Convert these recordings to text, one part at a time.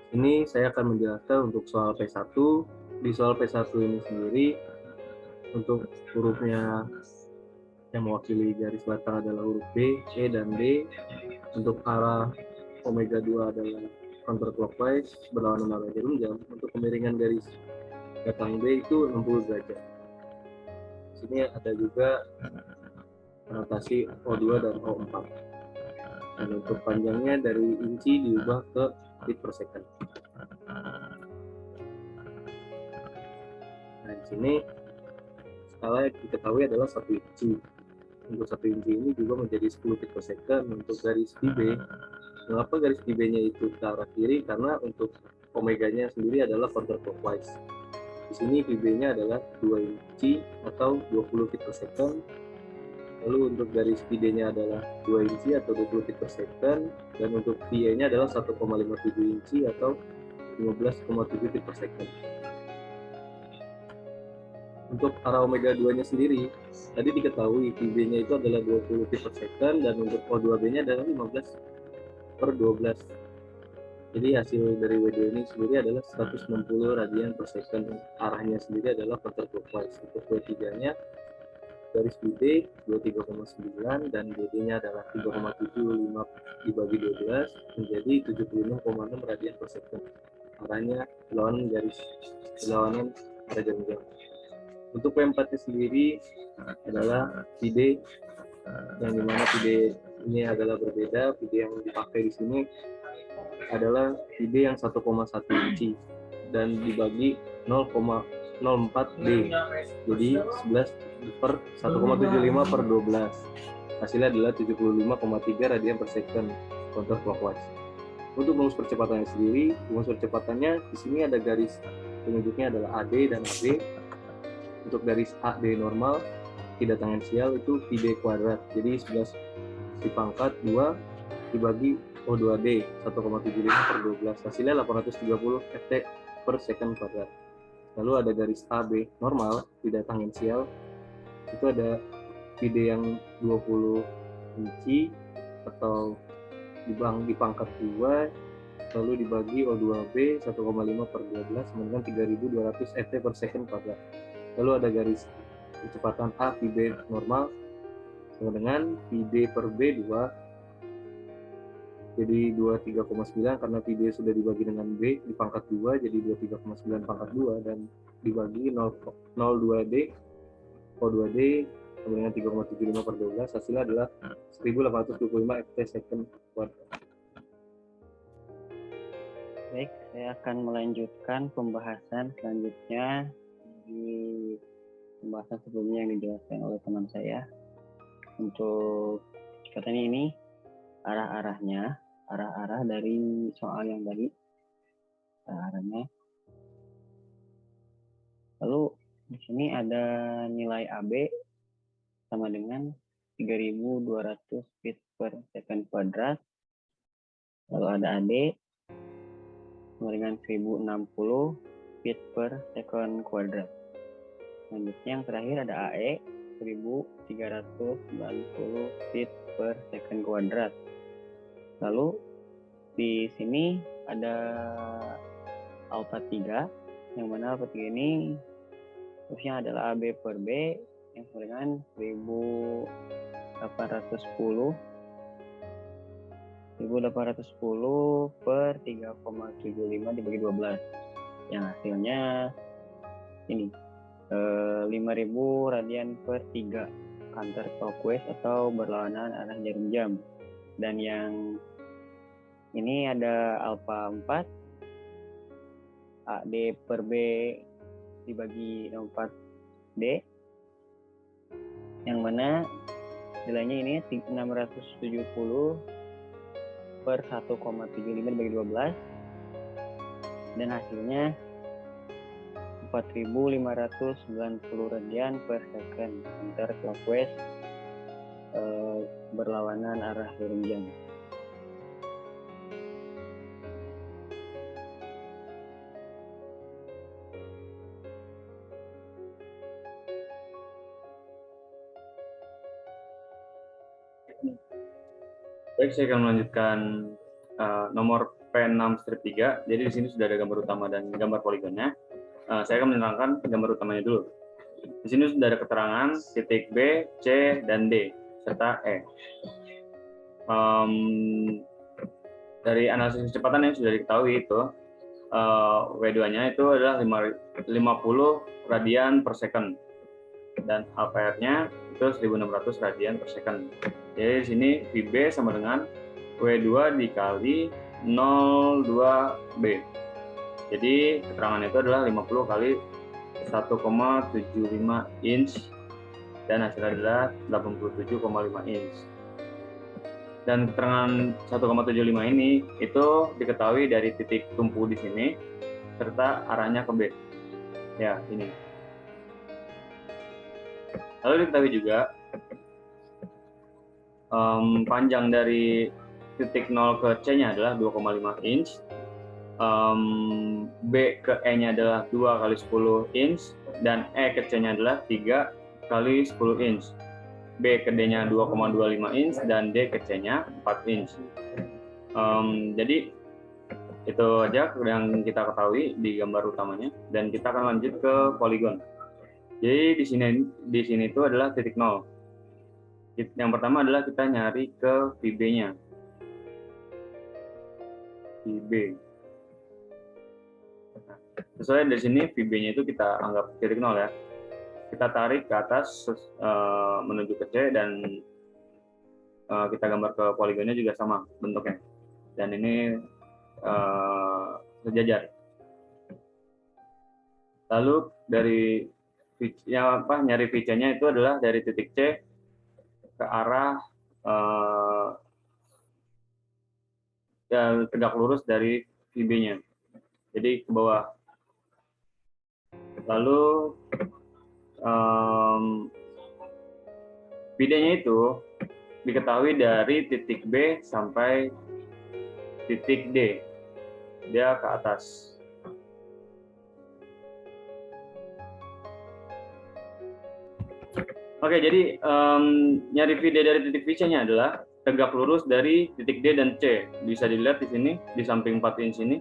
Ini saya akan menjelaskan untuk soal P1. Di soal P1 ini sendiri, untuk hurufnya yang mewakili garis batang adalah huruf B, E, dan D. Untuk arah omega 2 adalah counterclockwise, berlawanan arah jarum jam. Untuk kemiringan garis batang B itu 60 derajat. Di sini ada juga notasi O2 dan O4. Dan untuk panjangnya dari inci diubah ke feet per second. Nah, di sini skala yang diketahui adalah 1 inci. Untuk 1 inci ini juga menjadi 10 feet per second. Untuk garis VB, mengapa garis VB-nya itu ke arah kiri? Karena untuk omeganya sendiri adalah counterclockwise. Di sini VB-nya adalah 2 inci atau 20 feet per second. Lalu untuk garis VD-nya adalah 2 inci atau 20 feet per second. Dan untuk VE-nya adalah 1,57 inci atau 15,7 feet per second. Untuk arah omega 2-nya sendiri, tadi diketahui VB-nya itu adalah 20 feet per second dan untuk O2B-nya adalah 15 per 12. Jadi hasil dari W2 ini sendiri adalah 160 radian per second. Arahnya sendiri adalah counterclockwise. Untuk W3-nya garis BD 23,9 dan BD-nya adalah 3,75 dibagi 12 menjadi 76,6 radian per second. Arahnya berlawanan arah jarum jam. Untuk P4-nya sendiri adalah VD, yang dimana VD ini adalah berbeda. VD yang dipakai di sini adalah VD yang 1,1 inci dan dibagi 0,04 D, jadi 11 per 1,75 per 12. Hasilnya adalah 75,3 radian per second counterclockwise. Untuk rumus percepatannya sendiri, rumus percepatannya di sini ada garis penunjuknya adalah AD dan AB. Untuk garis AD normal tidak tangensial itu VD kuadrat, jadi 11 dipangkat 2 dibagi O2D 1,75 per 12, hasilnya 830 ft per second kuadrat. Lalu ada garis AB normal tidak tangensial, itu ada VD yang 20 inci atau dipangkat 2 lalu dibagi O2B 1,5 per 12 sama dengan 3200 ft per second kuadrat. Lalu ada garis kecepatan A VB normal sama dengan VD per B 2, jadi 23,9 karena VD sudah dibagi dengan B dipangkat 2 jadi 23,9 pangkat 2 dan dibagi 0,02D O2D sama dengan 3,75 per 12, hasilnya adalah 1825 ft second kuadrat. Baik, saya akan melanjutkan pembahasan selanjutnya di pembahasan sebelumnya yang dijelaskan oleh teman saya. Untuk katanya ini arah-arah dari soal yang tadi, arahnya. Lalu di sini ada nilai AB sama dengan 3200 feet per second kuadrat. Lalu ada AD sama dengan 1060 feet per second kuadrat. Selanjutnya yang terakhir ada AE 1390 feet per second kuadrat. Lalu di sini ada alpha 3, yang mana alpha 3 ini terusnya adalah AB per B yang sama dengan 1810 per 3,75 dibagi 12, yang hasilnya ini 5000 radian per 3 counterclockwise atau berlawanan arah jarum jam. Dan yang ini ada alpha 4 AD per B dibagi 4D, yang mana nilainya ini 670 per 1,75 dibagi 12 dan hasilnya 4590 radian per second counterclockwise berlawanan arah jarum jam. Baik, saya akan melanjutkan nomor P6-3. Jadi di sini sudah ada gambar utama dan gambar poligonnya. Saya akan menerangkan gambar utamanya dulu. Di sini sudah ada keterangan titik B, C, dan D, serta E. Dari analisis kecepatan yang sudah diketahui itu, W2-nya itu adalah 50 radian per second, dan ampere-nya itu 1600 radian per second. Jadi di sini VB sama dengan W2 dikali 0,2B. Jadi keterangan itu adalah 50 kali 1,75 inch dan hasilnya adalah 87,5 inch. Dan keterangan 1,75 ini itu diketahui dari titik tumpu di sini serta arahnya ke B. Ya, ini. Lalu diketahui juga panjang dari titik 0 ke C-nya adalah 2,5 inch. B ke E-nya adalah 2 kali 10 inch, dan E ke C-nya adalah 3 kali 10 inch. B ke D-nya 2,25 inch, dan D ke C-nya 4 inch. Jadi itu aja yang kita ketahui di gambar utamanya, dan kita akan lanjut ke poligon. Jadi di sini itu adalah titik 0. Yang pertama adalah kita nyari ke VB-nya. VB. Sesuai dari sini VB-nya itu kita anggap titik 0 ya. Kita tarik ke atas menuju ke C, dan kita gambar ke poligonnya juga sama bentuknya. Dan ini sejajar. Lalu dari nyari VC-nya itu adalah dari titik C ke arah tegak lurus dari VB-nya. Jadi ke bawah. Lalu VD-nya itu diketahui dari titik B sampai titik D. Dia ke atas. Oke, jadi nyari VD dari titik VC-nya adalah tegak lurus dari titik D dan C. Bisa dilihat di sini, di samping 4 inch ini.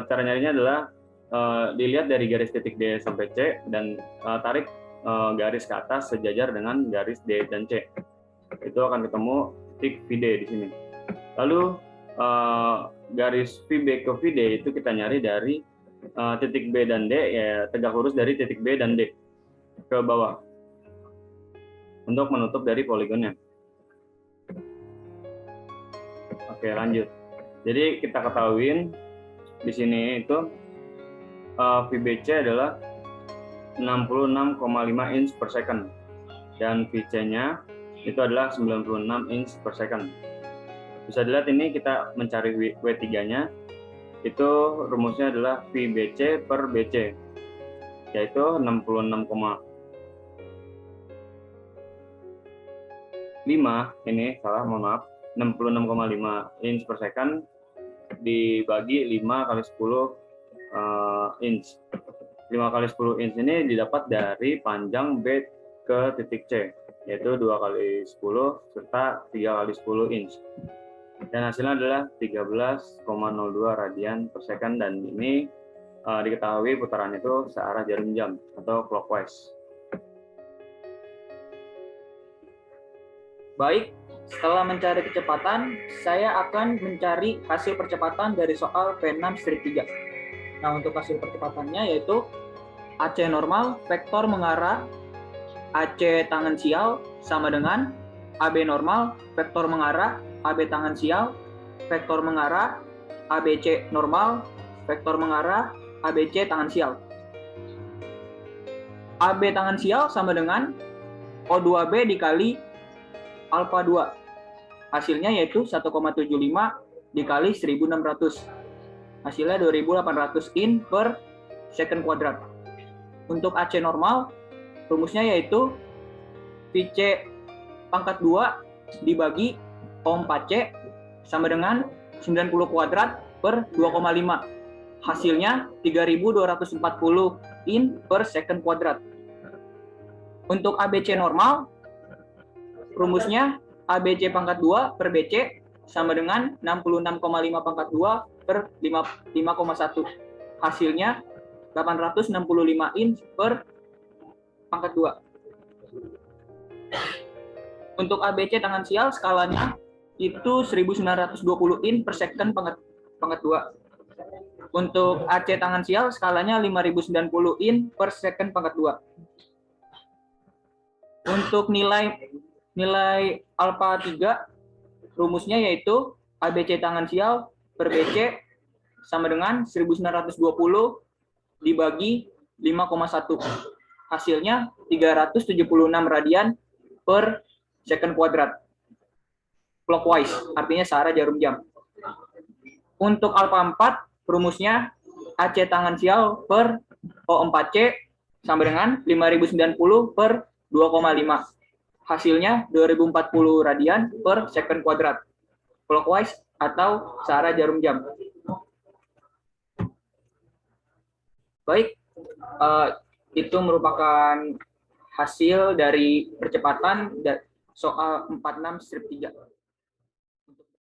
Cara nyarinya adalah dilihat dari garis titik D sampai C, dan tarik garis ke atas sejajar dengan garis D dan C. Itu akan ketemu titik VD di sini. Lalu garis VB ke VD itu kita nyari dari titik B dan D, ya tegak lurus dari titik B dan D ke bawah untuk menutup dari poligonnya. Oke, lanjut. Jadi kita ketahuin di sini itu VBC adalah 66,5 inch per second, dan VC-nya itu adalah 96 inch per second. Bisa dilihat ini kita mencari W3-nya, itu rumusnya adalah VBC per BC, yaitu 66,5 ini salah, mohon maaf, 66,5 inch per second dibagi 5 kali 10 inch. 5 kali 10 inch ini didapat dari panjang B ke titik C, yaitu 2 kali 10 serta 3 kali 10 inch. Dan hasilnya adalah 13,02 radian per second, dan ini diketahui putaran itu searah jarum jam atau clockwise. Baik, setelah mencari kecepatan, saya akan mencari hasil percepatan dari soal P6-3. Nah, untuk hasil percepatannya yaitu AC normal vektor mengarah AC tangen sial sama dengan AB normal vektor mengarah AB tangen sial vektor mengarah ABC normal vektor mengarah ABC tangen sial. AB tangen sial sama dengan O2B dikali alfa 2. Hasilnya yaitu 1,75 dikali 1600. Hasilnya 2800 in per second kuadrat. Untuk AC normal, rumusnya yaitu VC pangkat 2 dibagi O4C sama dengan 90 kuadrat per 2,5. Hasilnya 3240 in per second kuadrat. Untuk ABC normal, rumusnya ABC pangkat 2 per BC sama dengan 66,5 pangkat 2 per 5,1. Hasilnya 865 in per pangkat 2. Untuk ABC tangan sial skalanya itu 1920 in per second pangkat 2. Untuk AC tangan sial skalanya 5090 in per second pangkat 2. Untuk nilai alfa 3 rumusnya yaitu ABC tangan sial per BC sama dengan 1920 dibagi 5,1. Hasilnya 376 radian per second kuadrat. Clockwise, artinya searah jarum jam. Untuk alfa 4 rumusnya AC tangan sial per O4C sama dengan 5090 per 2,5. Hasilnya 2040 radian per second kuadrat. Clockwise atau searah jarum jam. Baik, itu merupakan hasil dari percepatan soal 46 strip 3.